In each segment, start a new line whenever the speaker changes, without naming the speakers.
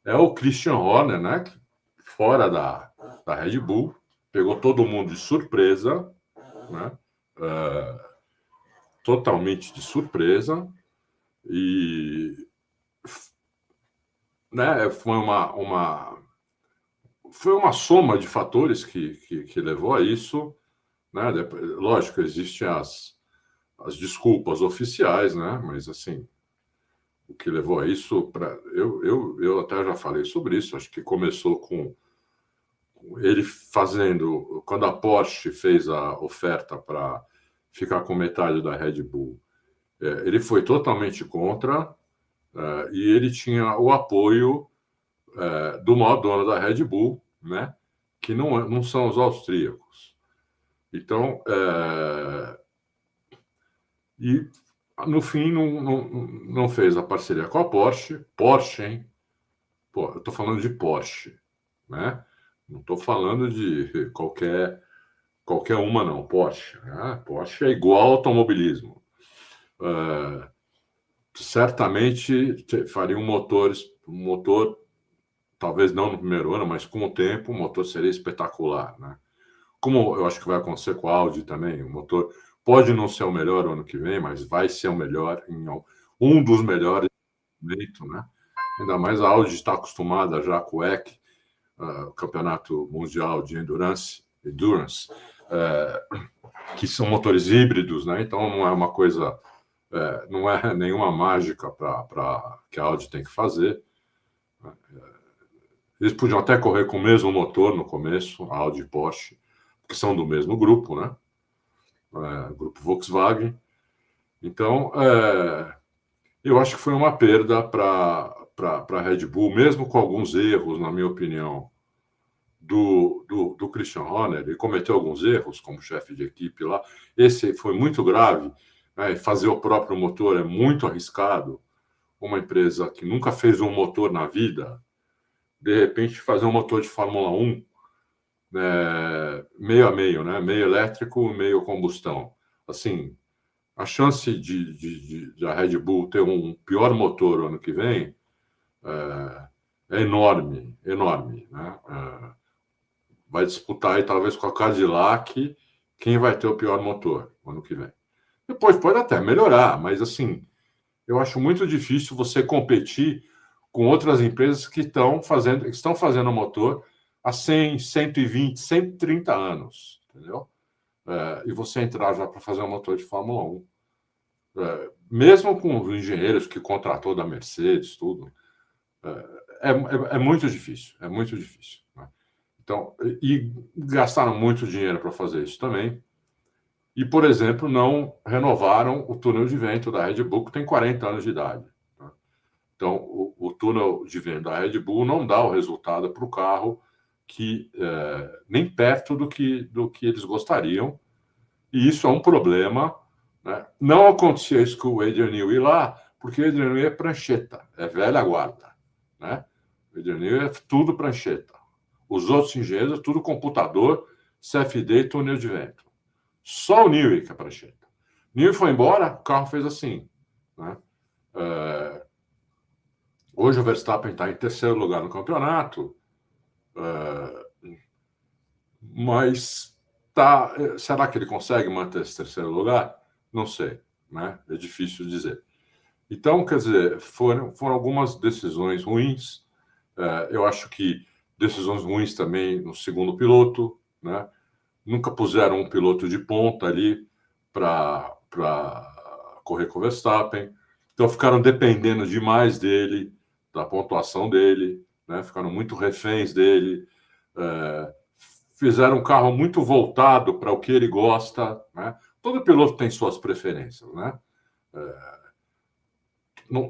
é o Christian Horner, né? Fora da Red Bull, pegou todo mundo de surpresa, né? Totalmente de surpresa, e né, foi uma soma de fatores que levou a isso. Né? Lógico, existem as desculpas oficiais, né? Mas assim, o que levou a isso, eu até já falei sobre isso, acho que começou com ele fazendo, quando a Porsche fez a oferta para ficar com metade da Red Bull, ele foi totalmente contra, e ele tinha o apoio do maior dono da Red Bull, né? Que não são os austríacos. Então, e no fim não fez a parceria com a Porsche. Porsche, hein? Pô, eu estou falando de Porsche, né? Não estou falando de qualquer uma, não. Porsche. Né? Porsche é igual automobilismo. Certamente faria um motor, talvez não no primeiro ano, mas com o tempo, o motor seria espetacular, né? Como eu acho que vai acontecer com a Audi também, o motor pode não ser o melhor ano que vem, mas vai ser o melhor, um dos melhores, né? Ainda mais a Audi está acostumada já com o WEC, o Campeonato Mundial de Endurance, que são motores híbridos, né? Então não é uma coisa, não é nenhuma mágica que a Audi tem que fazer. Eles podiam até correr com o mesmo motor no começo, a Audi e Porsche, que são do mesmo grupo, né? Grupo Volkswagen. Então, eu acho que foi uma perda para a Red Bull, mesmo com alguns erros, na minha opinião, do Christian Horner. Ele cometeu alguns erros como chefe de equipe lá. Esse foi muito grave. Né? Fazer o próprio motor é muito arriscado. Uma empresa que nunca fez um motor na vida, de repente fazer um motor de Fórmula 1, meio a meio, né? Meio elétrico, meio combustão. Assim, a chance de a Red Bull ter um pior motor ano que vem é enorme, enorme. Né? Vai disputar aí, talvez, com a Cadillac quem vai ter o pior motor ano que vem. Depois pode até melhorar, mas assim, eu acho muito difícil você competir com outras empresas que estão fazendo motor há 100, 120, 130 anos, entendeu? E você entrar já para fazer um motor de Fórmula 1. Mesmo com os engenheiros que contratou da Mercedes, tudo, é muito difícil, é muito difícil. Né? Então, e gastaram muito dinheiro para fazer isso também. E, por exemplo, não renovaram o túnel de vento da Red Bull, que tem 40 anos de idade. Né? Então, o túnel de vento da Red Bull não dá o resultado para o carro que nem perto do que eles gostariam. E isso é um problema. Né? Não acontecia isso com o Adrian Newey lá, porque o Adrian Newey é prancheta, é velha guarda. Né? O Adrian Newey é tudo prancheta. Os outros engenheiros, tudo computador, CFD e túnel de vento. Só o Newey que é prancheta. Newey foi embora, o carro fez assim. Né? Hoje o Verstappen está em terceiro lugar no campeonato, mas será que ele consegue manter esse terceiro lugar? Não sei, né? É difícil dizer. Então, quer dizer, foram algumas decisões ruins. Eu acho que decisões ruins também no segundo piloto, né? Nunca puseram um piloto de ponta ali para correr com o Verstappen. Então ficaram dependendo demais dele, da pontuação dele, né? Ficaram muito reféns dele. Fizeram um carro muito voltado para o que ele gosta. Né? Todo piloto tem suas preferências. Né?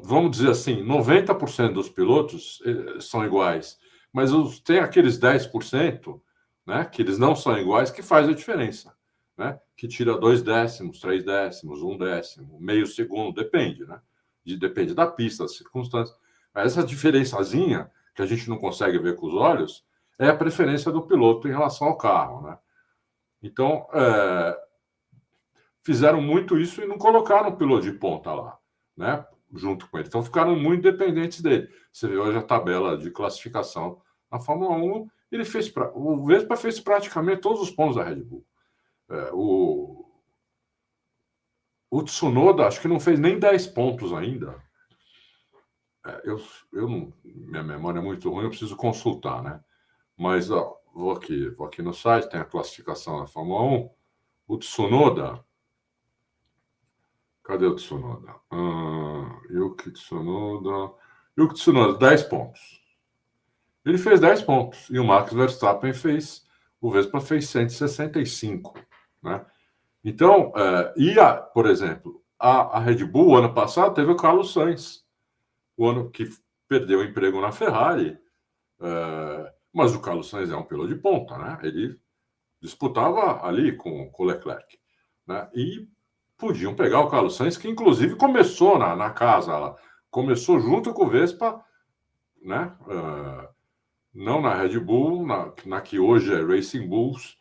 Vamos dizer assim, 90% dos pilotos são iguais, mas tem aqueles 10%, né, que eles não são iguais, que faz a diferença, né, que tira 2 décimos, 3 décimos, 1 décimo, meio segundo, depende, né, depende da pista, das circunstâncias. Mas essa diferençazinha, que a gente não consegue ver com os olhos, é a preferência do piloto em relação ao carro. Né? Então, fizeram muito isso e não colocaram o piloto de ponta lá. Né? junto com ele. Então ficaram muito dependentes dele. Você vê hoje a tabela de classificação na Fórmula 1, o Vespa fez praticamente todos os pontos da Red Bull. O Tsunoda acho que não fez nem 10 pontos ainda. Minha memória é muito ruim, eu preciso consultar, né? Mas vou aqui no site, tem a classificação da Fórmula 1. O Tsunoda. Cadê o Tsunoda? Yuki Tsunoda. Yuki Tsunoda, 10 pontos. Ele fez 10 pontos. E o Max Verstappen o Vespa fez 165, né? Então, por exemplo, a Red Bull, ano passado, teve o Carlos Sainz, o ano que perdeu o emprego na Ferrari, mas o Carlos Sainz é um piloto de ponta, né? Ele disputava ali com o Leclerc, né? E podiam pegar o Carlos Sainz, que inclusive começou na casa, ela começou junto com o Vespa, né? Não na Red Bull, na que hoje é Racing Bulls,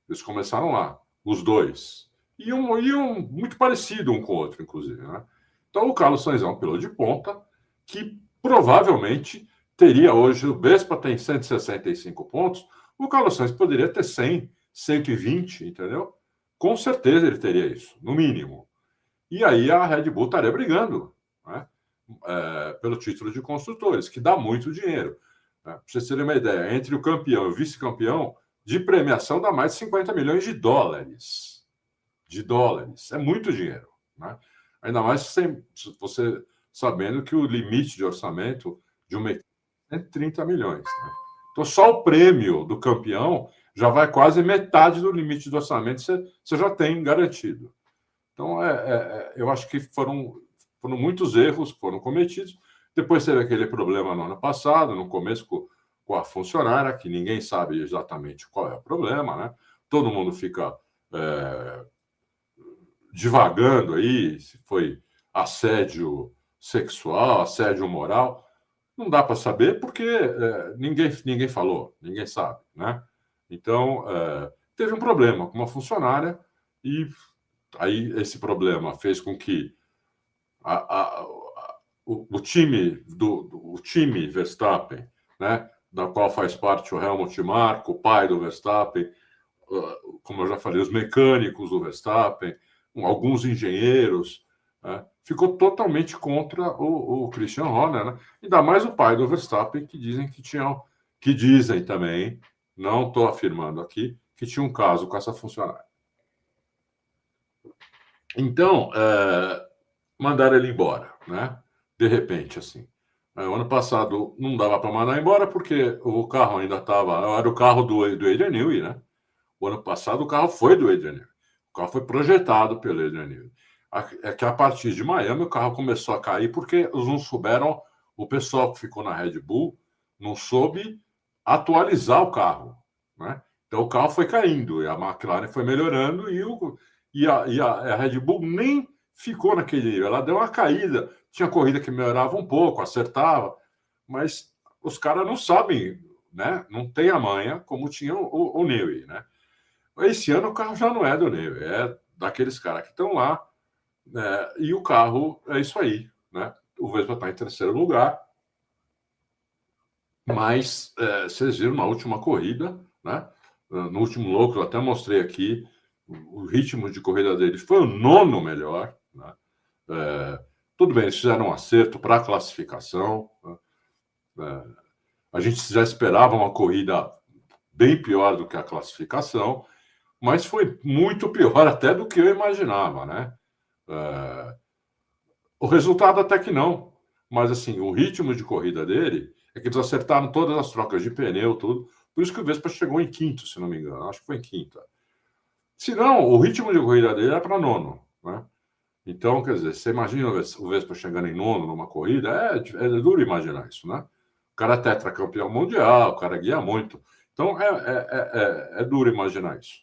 eles começaram lá, os dois. E um muito parecido um com o outro, inclusive, né? Então o Carlos Sainz é um piloto de ponta que provavelmente teria hoje, o Vespa tem 165 pontos, o Carlos Sainz poderia ter 100, 120, entendeu? Com certeza ele teria isso, no mínimo. E aí a Red Bull estaria brigando, né? Pelo título de construtores, que dá muito dinheiro. Né? Para vocês terem uma ideia, entre o campeão e o vice-campeão, de premiação dá mais de 50 milhões de dólares. É muito dinheiro, né? Ainda mais você sabendo que o limite de orçamento de uma equipe é 30 milhões. Né? Então, só o prêmio do campeão já vai quase metade do limite do orçamento, você já tem garantido. Então, eu acho que foram muitos erros que foram cometidos. Depois teve aquele problema no ano passado, no começo com a funcionária, que ninguém sabe exatamente qual é o problema, né? Todo mundo fica divagando aí, se foi assédio sexual, assédio moral. Não dá para saber porque ninguém falou, ninguém sabe, né? Então, teve um problema com uma funcionária e aí esse problema fez com que o time Verstappen, né, da qual faz parte o Helmut Marko, o pai do Verstappen, como eu já falei, os mecânicos do Verstappen, alguns engenheiros, né, ficou totalmente contra o Christian Horner, né? Ainda mais o pai do Verstappen, que dizem também, não estou afirmando aqui, que tinha um caso com essa funcionária. Então, mandaram ele embora, né? De repente, assim. O ano passado não dava para mandar embora porque o carro ainda estava... Era o carro do Adrian Newey, né? O ano passado o carro foi do Adrian Newey. O carro foi projetado pelo Adrian Newey. É que a partir de Miami o carro começou a cair porque eles não souberam, o pessoal que ficou na Red Bull não soube atualizar o carro, né? Então o carro foi caindo e a McLaren foi melhorando e a Red Bull nem ficou naquele nível. Ela deu uma caída, tinha corrida que melhorava um pouco, acertava, mas os caras não sabem, né? Não tem a manha como tinha o Newey, né? Esse ano o carro já não é do Newey, é daqueles caras que estão lá, né? E o carro é isso aí, né? O Vespa está em terceiro lugar, mas vocês viram na última corrida, né? No último lucro, eu até mostrei aqui, o ritmo de corrida dele foi o nono melhor, né? Tudo bem, eles fizeram um acerto para a classificação, né? A gente já esperava uma corrida bem pior do que a classificação, mas foi muito pior até do que eu imaginava, né? O resultado até que não, mas assim, o ritmo de corrida dele é que eles acertaram todas as trocas de pneu, tudo, por isso que o Vespa chegou em quinto, se não me engano, acho que foi em quinta. Se não, o ritmo de corrida dele é para nono, né? Então, quer dizer, você imagina o Vespa chegando em nono numa corrida, é duro imaginar isso, né? O cara é tetracampeão mundial, o cara guia muito. Então, é duro imaginar isso.